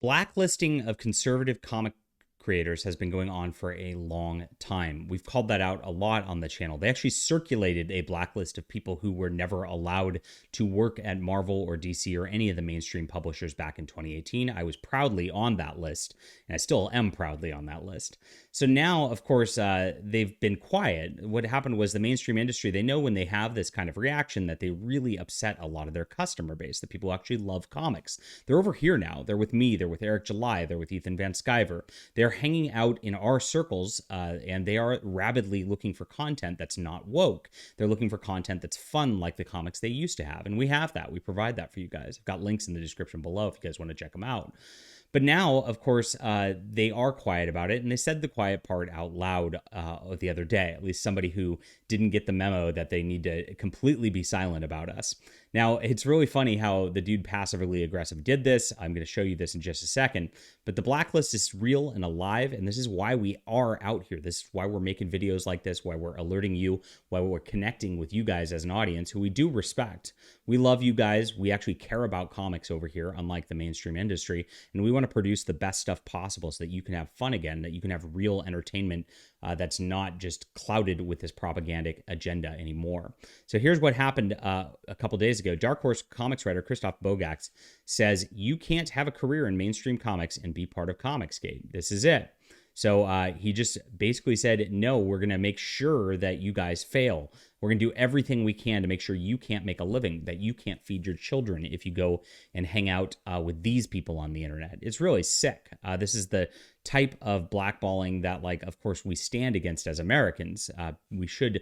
Blacklisting of conservative comic creators has been going on for a long time. We've called that out a lot on the channel. They actually circulated a blacklist of people who were never allowed to work at Marvel or DC or any of the mainstream publishers back in 2018. I was proudly on that list, and I still am proudly on that list. So now, of course, they've been quiet. What happened was the mainstream industry, they know when they have this kind of reaction that they really upset a lot of their customer base, the people who actually love comics. They're over here now. They're with me. They're with Eric July. They're with Ethan Van Sciver. They're hanging out in our circles, and they are rabidly looking for content that's not woke. They're looking for content that's fun, like the comics they used to have. And we have that. We provide that for you guys. I've got links in the description below if you guys want to check them out. But now, of course, they are quiet about it, and they said the quiet part out loud the other day, at least somebody who didn't get the memo that they need to completely be silent about us. Now, it's really funny how the dude passively aggressive did this. I'm going to show you this in just a second, but the blacklist is real and alive, and this is why we are out here. This is why we're making videos like this, why we're alerting you, why we're connecting with you guys as an audience who we do respect. We love you guys. We actually care about comics over here, unlike the mainstream industry, and we want to produce the best stuff possible so that you can have fun again, that you can have real entertainment that's not just clouded with this propagandic agenda anymore. So here's what happened a couple days ago. Dark Horse comics writer Christoph Bogax says, you can't have a career in mainstream comics and be part of comicsgate. This is it. So he just basically said, no, we're going to make sure that you guys fail. We're going to do everything we can to make sure you can't make a living, that you can't feed your children if you go and hang out with these people on the internet. It's really sick. This is the type of blackballing that, like, of course, we stand against as Americans. We should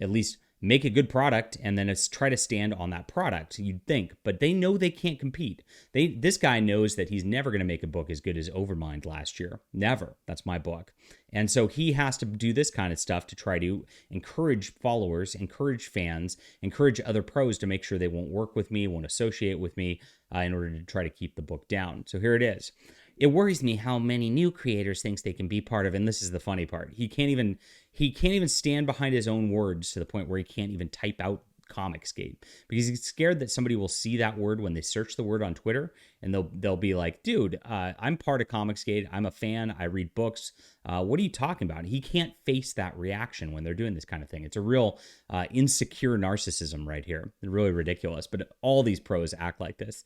at least make a good product and then try to stand on that product, you'd think. But they know they can't compete. This guy knows that he's never going to make a book as good as Overmind last year. Never. That's my book. And so he has to do this kind of stuff to try to encourage followers, encourage fans, encourage other pros to make sure they won't work with me, won't associate with me in order to try to keep the book down. So here it is. It worries me how many new creators thinks they can be part of, and this is the funny part. He can't even stand behind his own words to the point where he can't even type out comicsgate because he's scared that somebody will see that word when they search the word on Twitter, and they'll be like, dude, I'm part of comicsgate. I'm a fan. I read books. What are you talking about? He can't face that reaction when they're doing this kind of thing. It's a real insecure narcissism right here. It's really ridiculous, but all these pros act like this.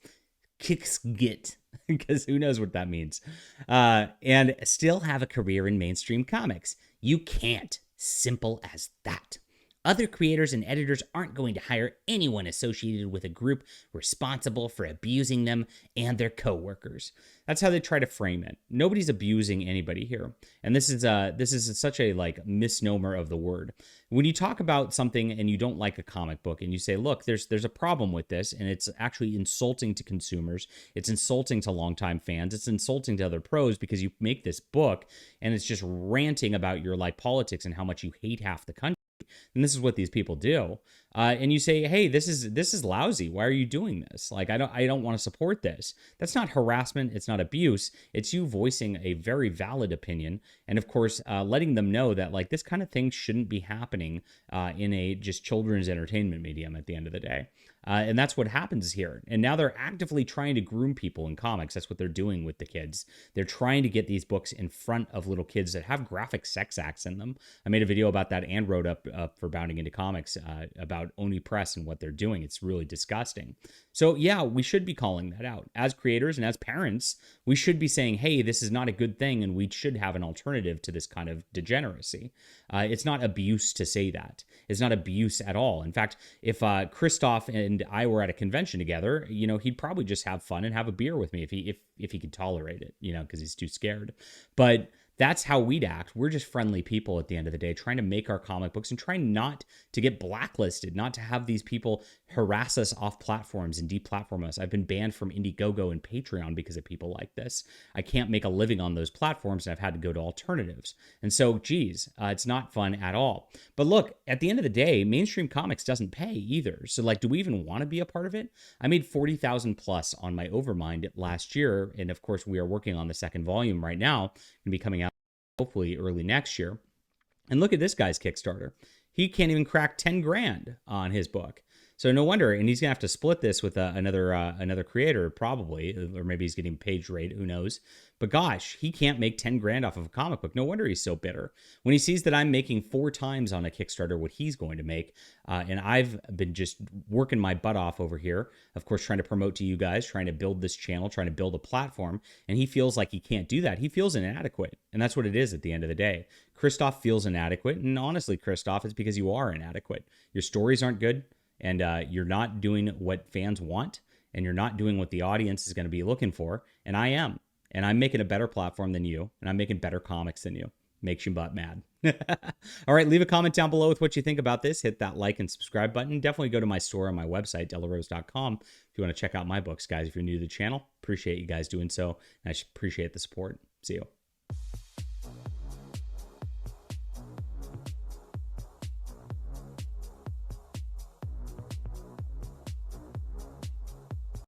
Kicks git, because who knows what that means, and still have a career in mainstream comics. You can't. Simple as that. Other creators and editors aren't going to hire anyone associated with a group responsible for abusing them and their coworkers. That's how they try to frame it. Nobody's abusing anybody here. And this is such a like misnomer of the word. When you talk about something and you don't like a comic book and you say, look, there's a problem with this, and it's actually insulting to consumers, it's insulting to longtime fans, it's insulting to other pros because you make this book and it's just ranting about your like politics and how much you hate half the country. And this is what these people do. And you say, hey, this is lousy. Why are you doing this? Like, I don't want to support this. That's not harassment. It's not abuse. It's you voicing a very valid opinion. And of course, letting them know that like this kind of thing shouldn't be happening in a just children's entertainment medium at the end of the day. And that's what happens here. And now they're actively trying to groom people in comics. That's what they're doing with the kids. They're trying to get these books in front of little kids that have graphic sex acts in them. I made a video about that and wrote up for Bounding Into Comics about Oni Press and what they're doing. It's really disgusting. So yeah, we should be calling that out. As creators and as parents, we should be saying, hey, this is not a good thing, and we should have an alternative to this kind of degeneracy. It's not abuse to say that. It's not abuse at all. In fact, if Christoph and I were at a convention together, you know, he'd probably just have fun and have a beer with me if he could tolerate it, you know, because he's too scared. But that's how we'd act. We're just friendly people at the end of the day, trying to make our comic books and trying not to get blacklisted, not to have these people harass us off platforms and deplatform us. I've been banned from Indiegogo and Patreon because of people like this. I can't make a living on those platforms, and I've had to go to alternatives. And so, geez, it's not fun at all. But look, at the end of the day, mainstream comics doesn't pay either. So, like, do we even want to be a part of it? I made 40,000 plus on my Overmind last year, and of course, we are working on the second volume right now, going to be coming out hopefully early next year. And look at this guy's Kickstarter. He can't even crack 10 grand on his book. So no wonder, and he's gonna have to split this with another creator probably, or maybe he's getting page rate, who knows? But gosh, he can't make 10 grand off of a comic book. No wonder he's so bitter when he sees that I'm making 4 times on a Kickstarter what he's going to make, and I've been just working my butt off over here. Of course, trying to promote to you guys, trying to build this channel, trying to build a platform, and he feels like he can't do that. He feels inadequate, and that's what it is at the end of the day. Christoph feels inadequate, and honestly, Christoph, it's because you are inadequate. Your stories aren't good, and you're not doing what fans want, and you're not doing what the audience is going to be looking for, and I am. And I'm making a better platform than you, and I'm making better comics than you. Makes you butt mad. All right, leave a comment down below with what you think about this. Hit that like and subscribe button. Definitely go to my store on my website, delarose.com, if you want to check out my books, guys. If you're new to the channel, appreciate you guys doing so, and I appreciate the support. See you.